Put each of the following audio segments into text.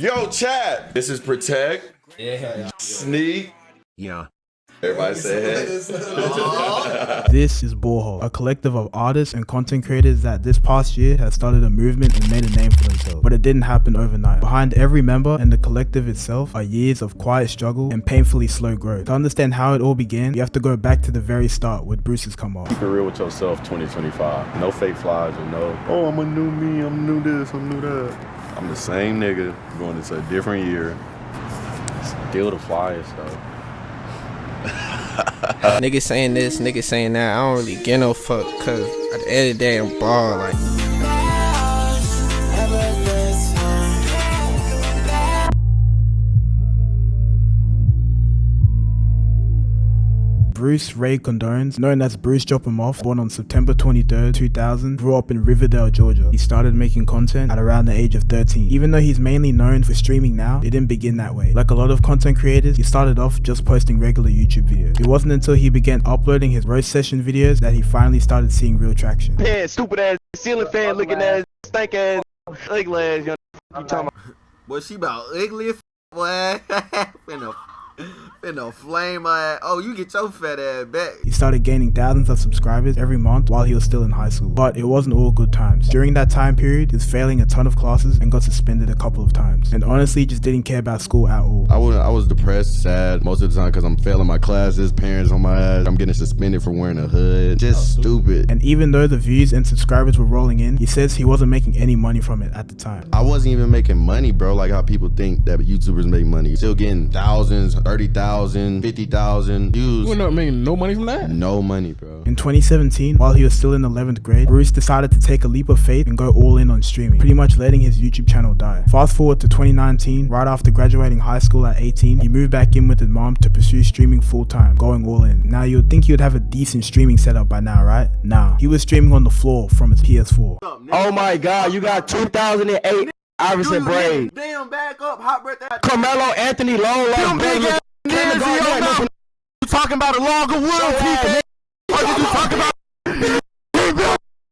Yo, chat. This is Protect. Yeah. Sneak. Yeah. Everybody say hey. This is Borehole, a collective of artists and content creators that this past year has started a movement and made a name for themselves. But it didn't happen overnight. Behind every member and the collective itself are years of quiet struggle and painfully slow growth. To understand how it all began, you have to go back to the very start with Bruce's come off. Keep it real with yourself 2025. No fake flies or no, oh, I'm a new me, I'm new this, I'm new that. I'm the same nigga going into a different year. Still the flyest though. Niggas saying this, niggas saying that. I don't really get no fuck, cause at the end of the day, I'm ball. Like, Bruce Ray Condones, known as Bruce Drop 'Em Off, born on September 23rd, 2000, grew up in Riverdale, Georgia. He started making content at around the age of 13. Even though he's mainly known for streaming now, it didn't begin that way. Like a lot of content creators, he started off just posting regular YouTube videos. It wasn't until he began uploading his roast session videos that he finally started seeing real traction. Yeah, stupid ass, ceiling fan looking ass, stank ass, ugly ass, you talking about? Boy, she about ugly as boy. Finna flame my ass. Oh, you get your fat ass back. He started gaining thousands of subscribers every month while he was still in high school. But it wasn't all good times. During that time period, he was failing a ton of classes and got suspended a couple of times. And honestly, just didn't care about school at all. I was depressed, sad most of the time because I'm failing my classes, parents on my ass. I'm getting suspended for wearing a hood. Just stupid. And even though the views and subscribers were rolling in, he says he wasn't making any money from it at the time. I wasn't even making money, bro, like how people think that YouTubers make money. Still getting thousands, 30,000, 50,000 views. You not making no money from that? No money, bro. In 2017, while he was still in 11th grade, Bruce decided to take a leap of faith and go all in on streaming, pretty much letting his YouTube channel die. Fast forward to 2019, right after graduating high school at 18, he moved back in with his mom to pursue streaming full time, going all in. Now you'd think he would have a decent streaming setup by now, right? Nah, he was streaming on the floor from his PS4. Oh my god, you got 2008 Iverson Braid. Damn, back up, hot breath. Carmelo Anthony Long Lost. You talking about a log of wood, people? What did you talk about?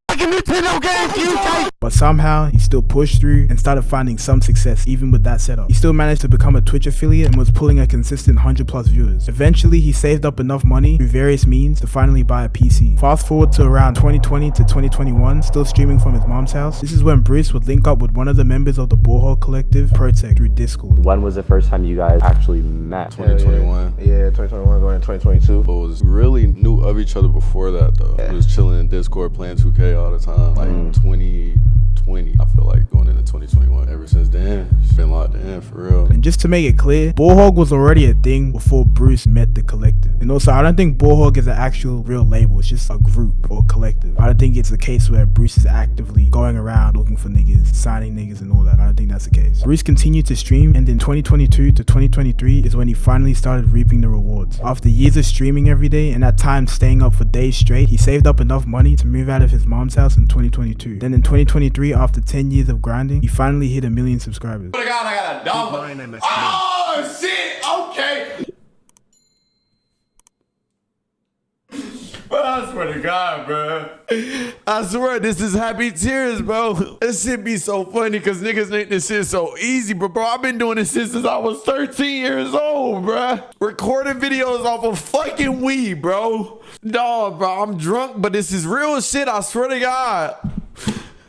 Fucking Nintendo games, you take. But somehow, he still pushed through and started finding some success even with that setup. He still managed to become a Twitch affiliate and was pulling a consistent 100+ viewers. Eventually, he saved up enough money through various means to finally buy a PC. Fast forward to around 2020 to 2021, still streaming from his mom's house. This is when Bruce would link up with one of the members of the Borehole collective, Protect, through Discord. When was the first time you guys actually met? 2021. Yeah, 2021 going to 2022. But was really knew of each other before that though. We was chilling in Discord playing 2K all the time. Like 2020, I feel like going into 2021. Ever since then, it's been locked in for real. And just to make it clear, Borehog was already a thing before Bruce met the collective. And also, I don't think Borehog is an actual real label. It's just a group or collective. I don't think it's a case where Bruce is actively going around looking for niggas, signing niggas and all that. I don't think that's the case. Bruce continued to stream, and in 2022 to 2023 is when he finally started reaping the rewards. After years of streaming every day and at times staying up for days straight, he saved up enough money to move out of his mom's house in 2022. Then in 2023, after 10 years of grinding, he finally hit 1 million subscribers. Oh my God, I got a dog. Oh shit, okay. But I swear to God, bro. I swear this is happy tears, bro. This shit be so funny because niggas think this shit so easy, but bro, I've been doing this shit since I was 13 years old, bro. Recording videos off of fucking weed, bro. Dog, bro, I'm drunk, but this is real shit, I swear to God.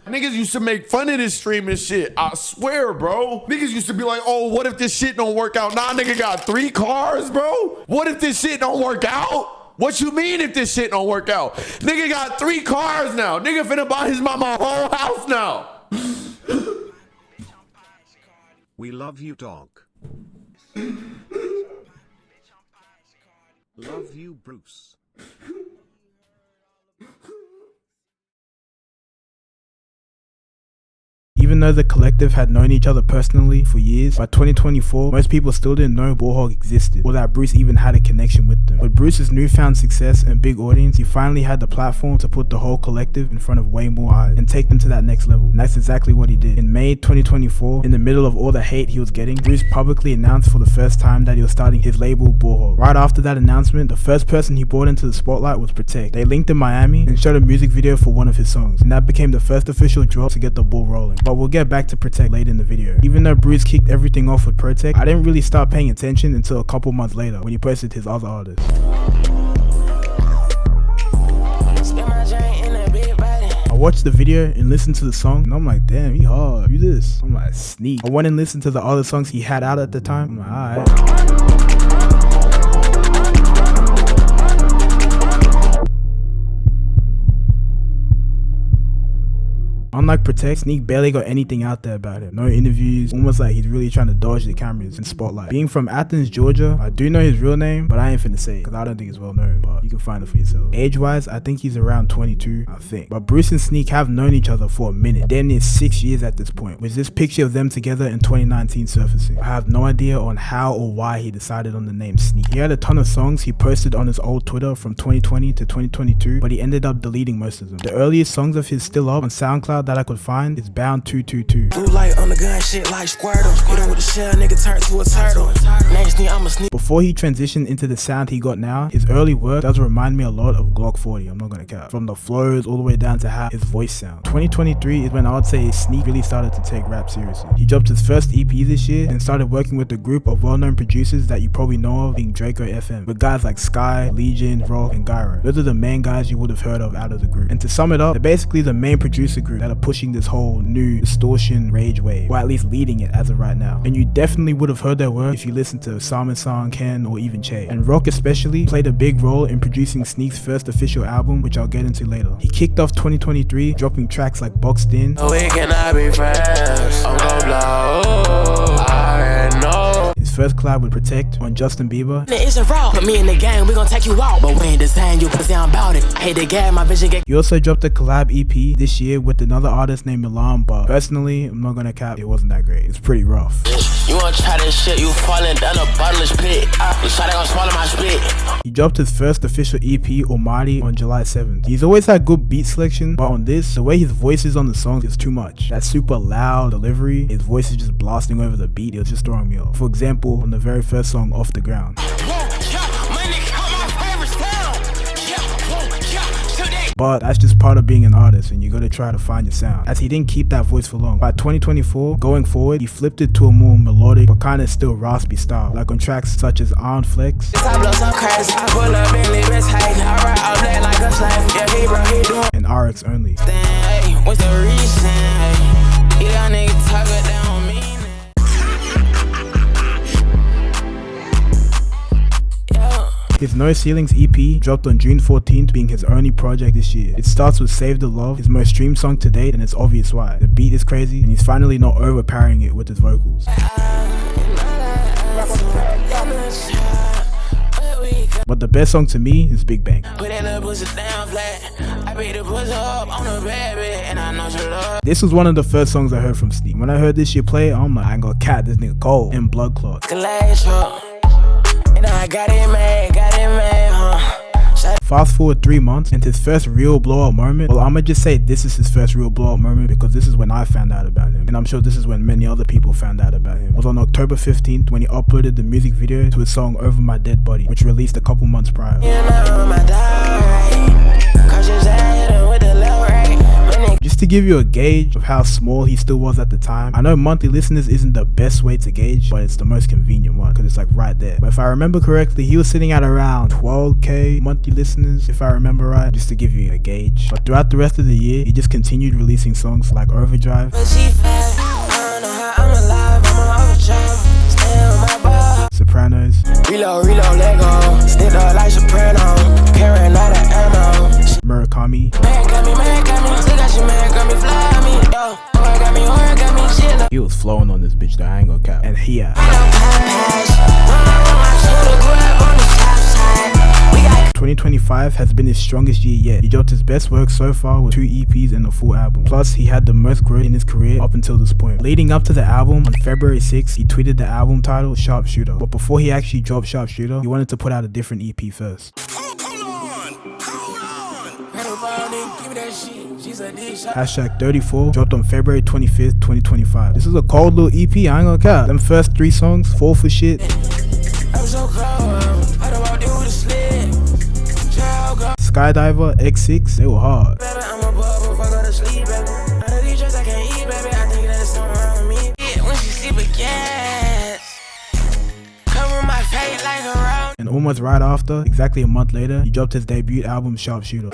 Niggas used to make fun of this streaming shit. I swear, bro. Niggas used to be like, oh, what if this shit don't work out? Nah, nigga got 3 cars, bro. What if this shit don't work out? What you mean if this shit don't work out? Nigga got 3 cars now. Nigga finna buy his mama a whole house now. We love you, dog. Love you, Bruce. Even though the collective had known each other personally for years, by 2024, most people still didn't know Borehog existed, or that Bruce even had a connection with them. With Bruce's newfound success and big audience, he finally had the platform to put the whole collective in front of way more eyes, and take them to that next level. And that's exactly what he did. In May 2024, in the middle of all the hate he was getting, Bruce publicly announced for the first time that he was starting his label Borehog. Right after that announcement, the first person he brought into the spotlight was Protect. They linked in Miami and showed a music video for one of his songs, and that became the first official drop to get the ball rolling. But we'll we'll get back to Protect later in the video. Even though Bruce kicked everything off with Protect, I didn't really start paying attention until a couple months later when he posted his other artists. I watched the video and listened to the song and I'm like, damn, he hard. Do this. I'm like, Sneak. I went and listened to the other songs he had out at the time. I'm like, alright. Unlike Protect, Sneak barely got anything out there about him. No interviews, almost like he's really trying to dodge the cameras and spotlight. Being from Athens, Georgia, I do know his real name, but I ain't finna say it because I don't think it's well known, but you can find it for yourself. Age-wise, I think he's around 22, I think. But Bruce and Sneak have known each other for a minute, damn near 6 years at this point, with this picture of them together in 2019 surfacing. I have no idea on how or why he decided on the name Sneak. He had a ton of songs he posted on his old Twitter from 2020 to 2022, but he ended up deleting most of them. The earliest songs of his still up on SoundCloud that I could find is Bound 222. Blue light on the gun, shit like Squirtle. Hit him with the shell, nigga turn to a turtle. Next thing I'm a sneak. Before he transitioned into the sound he got now, his early work does remind me a lot of Glock 40, I'm not gonna cap. From the flows all the way down to how his voice sounds. 2023 is when I would say Sneak really started to take rap seriously. He dropped his first EP this year and started working with a group of well-known producers that you probably know of, being Draco FM, with guys like Sky, Legion, Rock, and Gyro. Those are the main guys you would have heard of out of the group. And to sum it up, they're basically the main producer group that are pushing this whole new distortion rage wave, or at least leading it as of right now. And you definitely would have heard their work if you listened to Salmon Song, Ken, or even Che. And Rock especially played a big role in producing Sneak's first official album, which I'll get into later. He kicked off 2023 dropping tracks like Boxed In, We cannot be friends. I'm gon' blow. I know. his first collab with Protect on Justin Bieber, It's a raw. Put me in the game, we gon' take you out. But we ain't the same, you can say I'm about it. I hate the game, my vision get. he also dropped a collab EP this year with another artist named Milan, but personally, I'm not gonna cap, it wasn't that great. It's pretty rough. You wanna try this shit, you falling down a bottomless pit. You try to go swallow my spit. He dropped his first official EP, Almighty, on July 7th. He's always had good beat selection, but on this, the way his voice is on the songs is too much. That super loud delivery, his voice is just blasting over the beat, it was just throwing me off. For example, on the very first song, Off the Ground. But that's just part of being an artist, and you gotta try to find your sound, as he didn't keep that voice for long. By 2024, going forward, he flipped it to a more melodic but kinda still raspy style, like on tracks such as Iron Flex and RX Only. What's the reason? You got niggas talking down me. His No Ceilings EP dropped on June 14th, being his only project this year. It starts with Save the Love, his most streamed song to date, and it's obvious why. The beat is crazy, and he's finally not overpowering it with his vocals. But the best song to me is Big Bang. This was one of the first songs I heard from Sneak. When I heard this shit play, I'm like, I ain't gonna cat this nigga cold and Blood Clot. Fast forward 3 months and his first real blow up moment. Well, I'ma just say this is his first real blow up moment because this is when I found out about him, and I'm sure this is when many other people found out about him. It was on October 15th when he uploaded the music video to his song Over My Dead Body, which released a couple months prior. Just to give you a gauge of how small he still was at the time, I know monthly listeners isn't the best way to gauge, but it's the most convenient one because it's like right there. But if I remember correctly, he was sitting at around 12k monthly listeners, if I remember right, just to give you a gauge. But throughout the rest of the year, he just continued releasing songs like Overdrive, Sopranos, Reload, let go. Stick up like Soprano. Carrying out the ammo. Murakami. He was flowing on this bitch though, I ain't gonna cap. And Hia. 2025 has been his strongest year yet. He dropped his best work so far with 2 EPs and a full album. Plus, he had the most growth in his career up until this point. Leading up to the album, on February 6th, he tweeted the album title Sharpshooter. But before he actually dropped Sharpshooter, he wanted to put out a different EP first. Hashtag 34 dropped on February 25th, 2025. This is a cold little EP, I ain't gonna cap. Them first 3 songs, fall for shit. Skydiver, X6, they were hard. And almost right after, exactly a month later, he dropped his debut album Sharpshooter.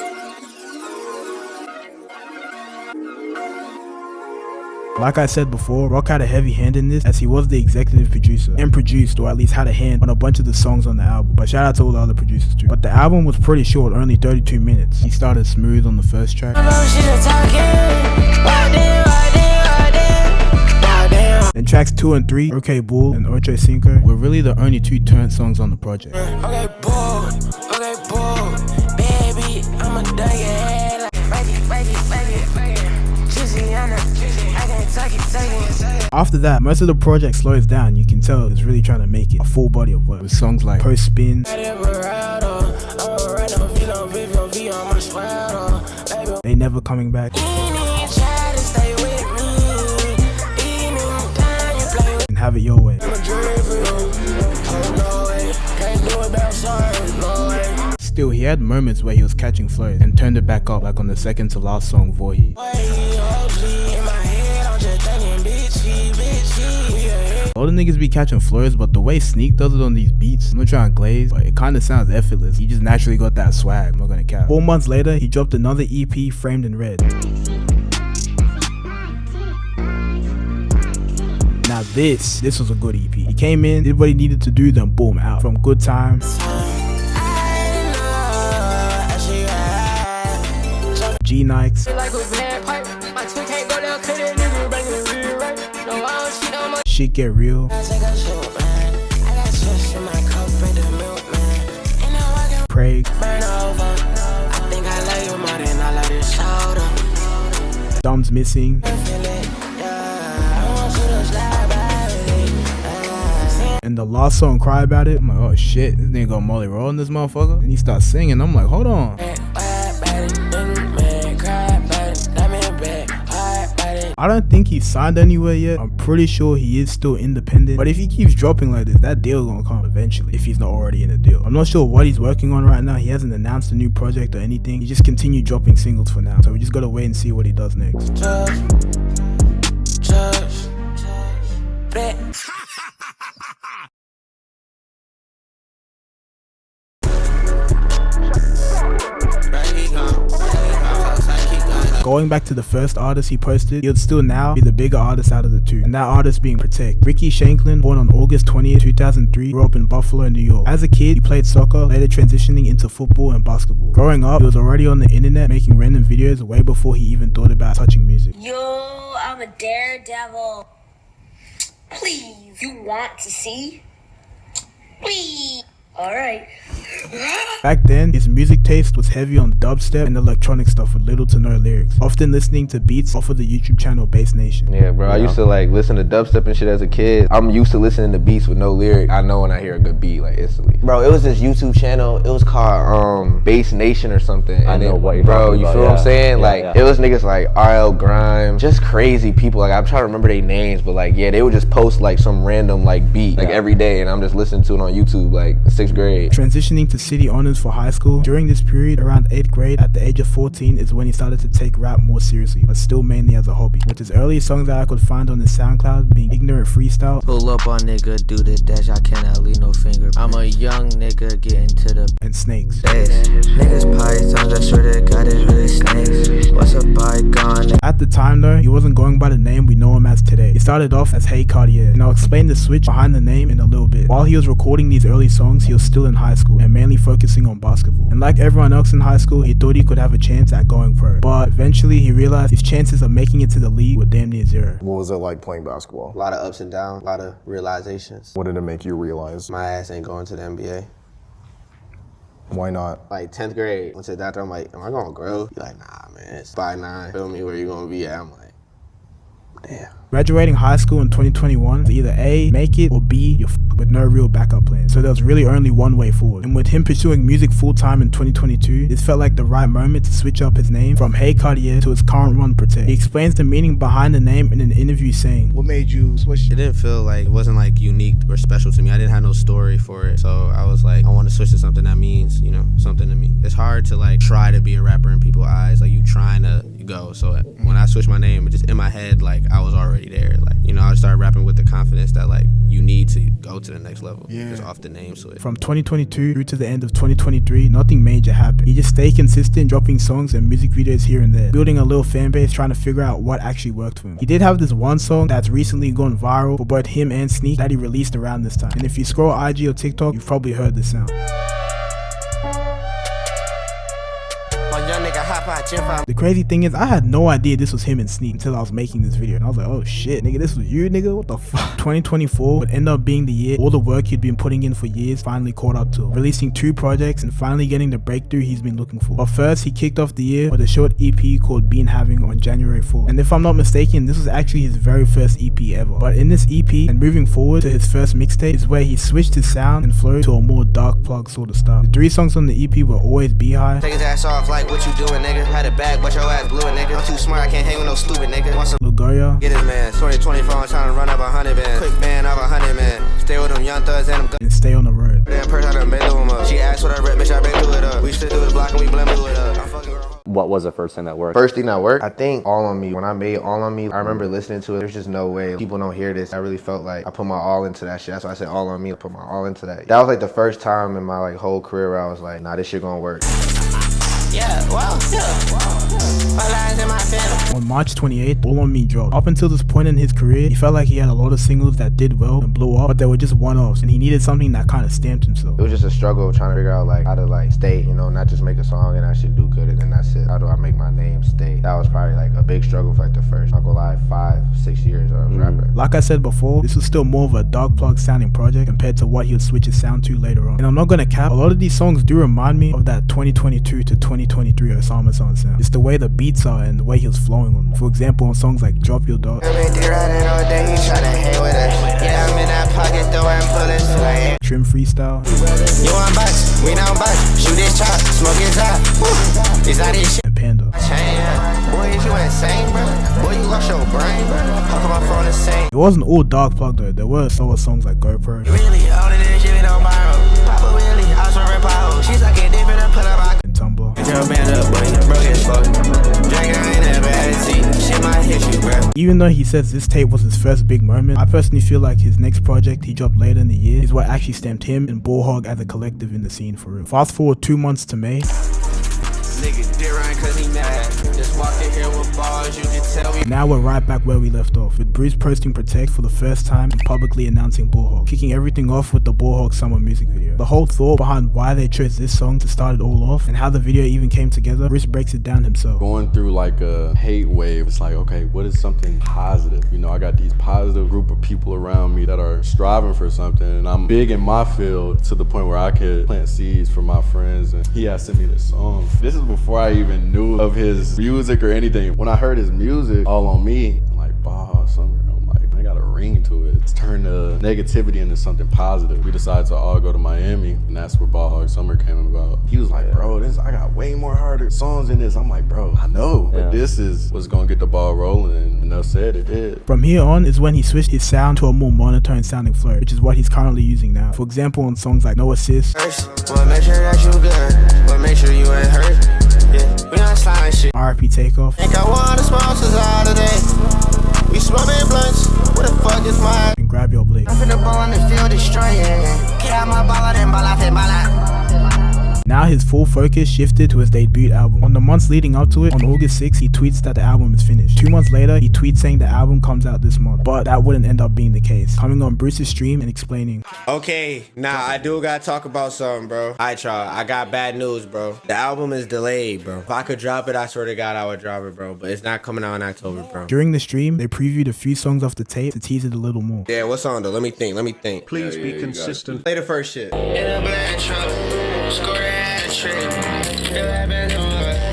Like I said before, Rock had a heavy hand in this as he was the executive producer and produced, or at least had a hand on a bunch of the songs on the album, but shout out to all the other producers too. But the album was pretty short, only 32 minutes. He started smooth on the first track. Then tracks 2 and 3, OK Bull and Ocho Cinco, were really the only 2 turn songs on the project. Okay, bull, baby, I'ma dug your head like After that, most of the project slows down. You can tell it's really trying to make it a full body of work with songs like Post Spin, They Never Coming Back, and Have It Your Way. Still, he had moments where he was catching flows and turned it back up, like on the second to last song, Vohi. A lot of niggas be catching flows, but the way Sneak does it on these beats, I'm not trying to glaze, but it kinda sounds effortless. He just naturally got that swag, I'm not gonna cap. 4 months later, he dropped another EP, Framed in Red. Now this was a good EP. He came in, did what he needed to do, then boom, out. From Good Time, G Nikes, Shit Get Real, Craig, Thumbs Missing, and the last song, Cry About It. I'm like, oh shit, this nigga got Molly Roll in this motherfucker. And he starts singing, I'm like, hold on. I don't think he's signed anywhere yet. I'm pretty sure he is still independent. But if he keeps dropping like this, that deal gonna come eventually, if he's not already in a deal. I'm not sure what he's working on right now. He hasn't announced a new project or anything. He just continued dropping singles for now. So we just gotta wait and see what he does next. Going back to the first artist he posted, he would still now be the bigger artist out of the two, and that artist being Protect. Ricky Shanklin, born on August 20th, 2003, grew up in Buffalo, New York. As a kid, he played soccer, later transitioning into football and basketball. Growing up, he was already on the internet making random videos way before he even thought about touching music. Yo, I'm a daredevil. Please, you want to see? Please. Alright. Back then, his music taste was heavy on dubstep and electronic stuff with little to no lyrics, often listening to beats off of the YouTube channel Bass Nation. Yeah, bro, I used to like listen to dubstep and shit as a kid. I'm used to listening to beats with no lyric. I know when I hear a good beat, like instantly. Bro, it was this YouTube channel, it was called Bass Nation or something. I know what you're bro, talking you about, feel what I'm saying? Yeah, like, yeah. it was niggas like RL Grime, just crazy people. Like, I'm trying to remember their names, but like, yeah, they would just post like some random like beat, like every day, and I'm just listening to it on YouTube, like 6th grade. Transitioning to City Honors for high school. During this period, around 8th grade, at the age of 14 is when he started to take rap more seriously, but still mainly as a hobby. With his earliest songs that I could find on his SoundCloud being Ignorant Freestyle, Pull up on nigga, do the dash, I cannot leave no finger. I'm a young nigga getting to the and Snakes. base. Niggas pythons, I swear to God it's really snakes. What's a bygone? At the time though, he wasn't going by the name we know him as today. He started off as Hey Cartier, and I'll explain the switch behind the name in a little bit. While he was recording these early songs, he was still in high school and mainly focusing on basketball. And like everyone else in high school, he thought he could have a chance at going pro. But eventually he realized his chances of making it to the league were damn near zero. What was it like playing basketball? A lot of ups and downs, a lot of realizations. What did it make you realize? My ass ain't going to the NBA. Why not? Like 10th grade, went to the doctor, I'm like, am I gonna grow? He's like, nah, man, it's by 9. Feel me, where you gonna be at? I'm like, damn. Graduating high school in 2021 was either A, make it, or B, you're with no real backup plan. So there was really only one way forward. And with him pursuing music full time in 2022, this felt like the right moment to switch up his name from Hey Cartier to his current one, Protect. He explains the meaning behind the name in an interview saying, what made you switch? It didn't feel like, it wasn't like unique or special to me. I didn't have no story for it. So I was like, I want to switch to something that means, you know, something to me. It's hard to like try to be a rapper in people's eyes. Like you go. So when I switched my name, just in my head, like I was already there. Like, you know, I started rapping with the confidence that like you need to go to the next level. Just off the name switch. From 2022 through to the end of 2023, nothing major happened. He just stayed consistent, dropping songs and music videos here and there, building a little fan base, trying to figure out what actually worked for him. He did have this one song that's recently gone viral for both him and Sneak that he released around this time. And if you scroll IG or TikTok, you've probably heard this sound. The crazy thing is, I had no idea this was him and Sneak until I was making this video, and I was like, oh shit, nigga, this was you, nigga, what the fuck? 2024 would end up being the year all the work he'd been putting in for years finally caught up to him, releasing 2 projects and finally getting the breakthrough he's been looking for. But first, he kicked off the year with a short EP called Been Having on January 4th. And if I'm not mistaken, this was actually his very first EP ever. But in this EP, and moving forward to his first mixtape, is where he switched his sound and flow to a more dark plug sort of style. The 3 songs on the EP were Always Be High, Take his ass off like what you doing, nigga. Had a bag, but your ass blew it, nigga. I'm too smart, I can't hang with no stupid nigga. Want some Lugoria, Get his man. 2024, I'm trying to run up 100 man. Quick band of 100 man. Stay with them young thugs and them and Stay on the Road. damn person, I done been through 'em up. She asked what I rep, bitch, I been through it up. We sit through the block and we blend through it up. I'm fucking girl. What was the first thing that worked? First thing that worked, I think All On Me. When I made All On Me, I remember listening to it. There's just no way people don't hear this. I really felt like I put my all into that shit. That's why I said All On Me. I put my all into that. That was like the first time in my like whole career where I was like, nah, this shit gonna work. Yeah, well, my lines in my family. On March 28th, All On Me dropped. Up until this point in his career, he felt like he had a lot of singles that did well and blew up, but they were just one-offs, and he needed something that kind of stamped himself. It was just a struggle trying to figure out like how to like stay, you know, not just make a song and actually do good and then that's it. How do I make my name stay? That was probably like a big struggle for like the first, I'll go live 5-6 years I was rapping. Like I said before, this was still more of a dark plug sounding project compared to what he would switch his sound to later on. And I'm not gonna cap, a lot of these songs do remind me of that 2022 to 2023 Osama sound. It's the way the beats are and the way he was flowing on them. For example, on songs like Drop Your Dog, I've been riding all day, he tryna hang with us. Yeah, I'm in that pocket throwing bullets like Trim Freestyle, you on box, we don't box. Shoot this chop, smoke his out. These out this shit. and Panda. Boy, is you insane, bro? Boy, you lost your brain, bro. How come I'm from the same? It wasn't all dark plug though. There were slower songs like GoPro, Really, all of this shit we don't borrow. Papa Willie, I was from Power. She's like a different and put up my and Tumblr. your band up, boy, you broke as fuck. Drink, I ain't never had a seat. Shit might hit you, bro. Even though he says this tape was his first big moment, I personally feel like his next project he dropped later in the year is what actually stamped him and Ballhog as a collective in the scene for real. Fast forward 2 months to May. Nigga did run cause he mad. Just walked in here with bars, you can tell we. Now we're right back where we left off, with Bruce posting Protect for the first time and publicly announcing Ballhog, kicking everything off with the Ballhog summer music video. The whole thought behind why they chose this song to start it all off and how the video even came together, Bruce breaks it down himself. Going through like a hate wave, it's like, okay, what is something positive? You know, I got these positive group of people around me that are striving for something, and I'm big in my field to the point where I could plant seeds for my friends, and he had sent me this song. This is before I even knew of his music or anything. When I heard his music, All On Me, I'm like, Baja Summer, I'm like, I got a ring to it. It's turned the negativity into something positive. We decided to all go to Miami, and that's where Baja Summer came about. He was like, bro, I got way more harder songs than this. I'm like, bro, I know, but this is what's gonna get the ball rolling, and enough said, it did. From here on is when he switched his sound to a more monotone sounding flow, which is what he's currently using now. For example, on songs like No Assist, Well, make sure that you good. Well, make sure you ain't hurt. Yeah, we not sliding shit. RIP Takeoff, Think I want the sponsors all today. We smoking blunts. What the fuck is my? and Grab Your Blick. I'm finna ball on the field destroying. Get out my ball and ball out and ball out. Now his full focus shifted to his debut album. On the months leading up to it, on August 6th, he tweets that the album is finished. 2 months later, he tweets saying the album comes out this month, but that wouldn't end up being the case. Coming on Bruce's stream and explaining, Okay, now I do gotta talk about something, bro. Alright, y'all, I got bad news, bro. The album is delayed, bro. If I could drop it, I swear to God, I would drop it, bro. But it's not coming out in October, bro. during the stream, they previewed a few songs off the tape to tease it a little more. Yeah, what song though? Let me think. Please be consistent. Play the first shit. In a black truck, score that trick. Feel like been through it.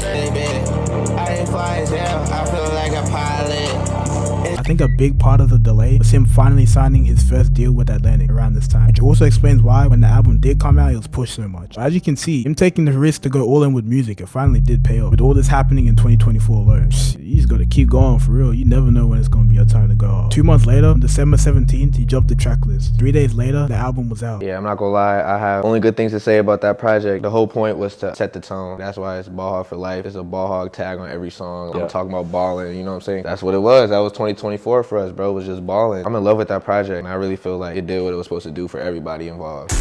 I ain't fly as hell, I feel like a pilot. I think a big part of the delay was him finally signing his first deal with Atlantic around this time, which also explains why when the album did come out, it was pushed so much. But as you can see, him taking the risk to go all in with music, it finally did pay off. With all this happening in 2024 alone, you just gotta keep going for real. You never know when it's gonna be your time to go off. 2 months later, on December 17th, he dropped the track list. 3 days later, the album was out. Yeah, I'm not gonna lie, I have only good things to say about that project. The whole point was to set the tone. That's why it's Ball Hog for life. There's a Ball Hog tag on every song. I'm talking about balling, you know what I'm saying? That's what it was. That was 2024 for us, bro. It was just balling. I'm in love with that project, and I really feel like it did what it was supposed to do for everybody involved.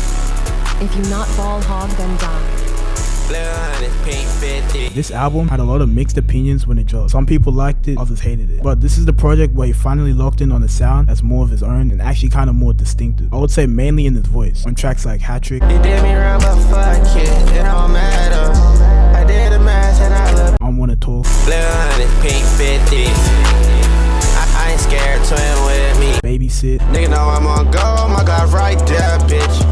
If you not Ball Hog, then die. This album had a lot of mixed opinions when it dropped. Some people liked it, others hated it. But this is the project where he finally locked in on a sound that's more of his own and actually kind of more distinctive. I would say mainly in his voice. On tracks like Hat-Trick, You did me wrong, but fuck it, it don't matter. I did the math and I look. I Wanna Talk, Blue honey, pink 50. I ain't scared, twin with me. Babysit, Nigga know I'm on go, my God, right there, bitch.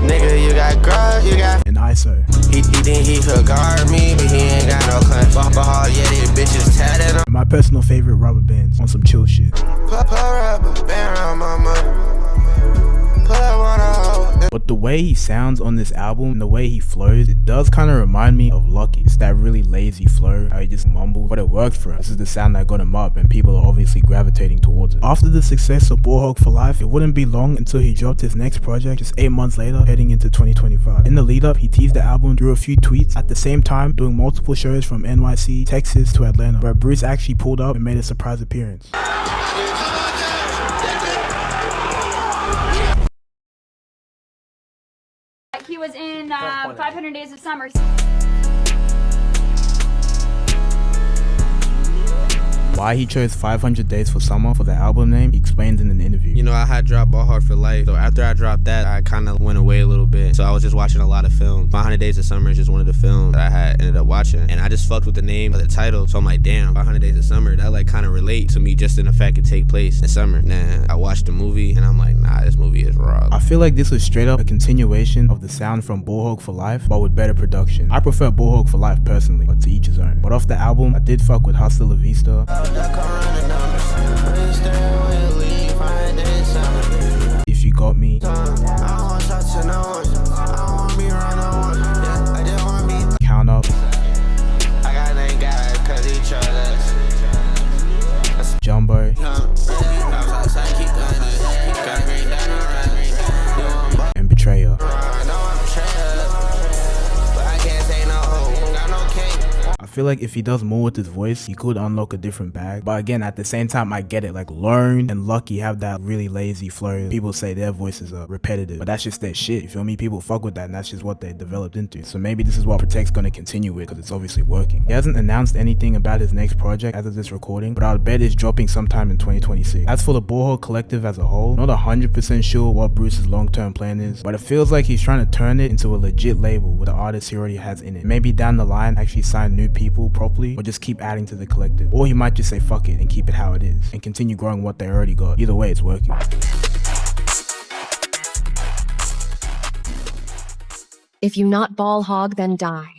Nigga, you got grub, you got. and ISO. He think he could guard me, but he ain't got no claim. Fuck a hard, yeah, these bitches tatted on. And my personal favorite, Rubber Bands, on some chill shit. Put rubber band on my mother. Put one out. But the way he sounds on this album and the way he flows, it does kind of remind me of Lucky. It's that really lazy flow, how he just mumbles, but it worked for him. This is the sound that got him up and people are obviously gravitating towards it. After the success of Ball Hog for Life, it wouldn't be long until he dropped his next project just 8 months later, heading into 2025. In the lead up, he teased the album through a few tweets, at the same time doing multiple shows from NYC, Texas to Atlanta, where Bruce actually pulled up and made a surprise appearance. He was in 500 Days of Summer. Why he chose 500 Days for Summer for the album name, he explains in an interview. You know, I had dropped Ball Hard for Life. So after I dropped that, I kind of went away a little bit. So I was just watching a lot of films. 500 Days of Summer is just one of the films that I had ended up watching. And I just fucked with the name of the title. So I'm like, damn, 500 Days of Summer, that like kind of relate to me just in the fact it take place in summer. Nah, I watched the movie and I'm like, nah, this movie is raw. I feel like this was straight up a continuation of the sound from Ball Hog for Life, but with better production. I prefer Ball Hog for Life personally, but to each his own. But off the album, I did fuck with Hasta La Vista, If You Got Me, Count Up, Jumbo, and Betrayer. I feel like if he does more with his voice, he could unlock a different bag. But again, at the same time, I get it. Like Learn and Lucky have that really lazy flow. People say their voices are repetitive, but that's just their shit. You feel me? People fuck with that, and that's just what they developed into. So maybe this is what Protect's gonna continue with, because it's obviously working. He hasn't announced anything about his next project as of this recording, but I'll bet it's dropping sometime in 2026. As for the Ball Hog Collective as a whole, not 100% sure what Bruce's long-term plan is, but it feels like he's trying to turn it into a legit label with the artists he already has in it. Maybe down the line actually sign new people properly, or just keep adding to the collective. Or he might just say fuck it and keep it how it is and continue growing what they already got. Either way, it's working. If you not Ball Hog, then die.